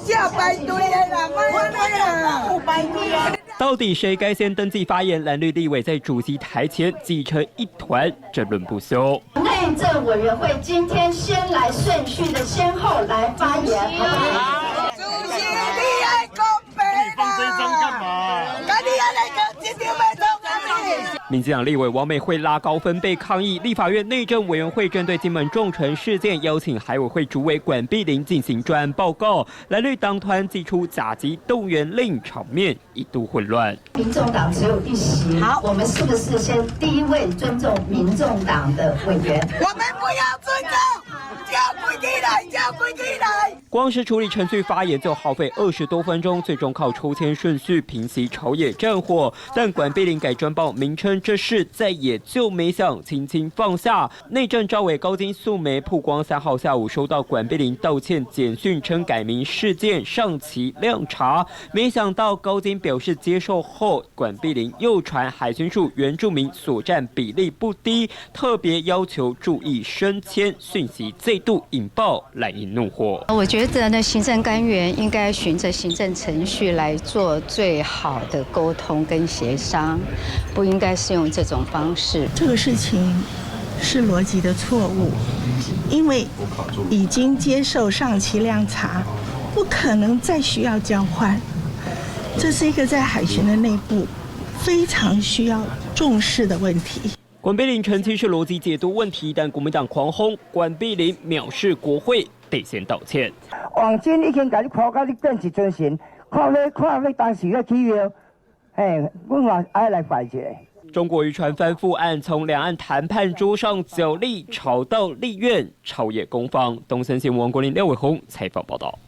正排队的啦，莫排啦，有排队啊。到底谁该先登记发言？蓝绿立委在主席台前挤成一团，争论不休。内政委员会今天先来顺序的先后来发言，好。主席，你爱公平啦！放这张干嘛？那你要来讲这条要通啊你？民进党立委王美惠拉高分贝抗议，立法院内政委员会针对金门重船事件，邀请海委会主委管碧玲进行专案报告。蓝绿党团祭出甲级动员令，场面一度混乱。民众党只有一席，好，我们是不是先第一位尊重民众党的委员？我们不要尊重，叫规矩来，叫规矩来。光是处理程序发言就耗费20多分钟，最终靠抽签顺序平息朝野战火。但管碧玲改专报名称，这事再也就没想轻轻放下。内政召委高金素梅曝光3号下午收到管碧玲道歉简讯，称改名事件上期亮查。没想到高金表示接受后，管碧玲又传海巡署原住民所占比例不低，特别要求注意升迁，讯息再度引爆蓝营怒火。我觉得呢，行政官员应该循着行政程序来做最好的沟通跟协商，不应该是用这种方式。这个事情是逻辑的错误，因为已经接受上期量查，不可能再需要交换。这是一个在海巡的内部非常需要重视的问题。管碧玲澄清是逻辑解读问题，但国民党狂轰管碧玲藐视国会，得先道歉。王晶已经甲你考到你变一尊神，看你当时的起标，我嘛爱来摆一下。中国渔船翻覆案从两岸谈判桌上角力，吵到立院，朝野攻防。东森新闻王国林、廖伟宏采访报道。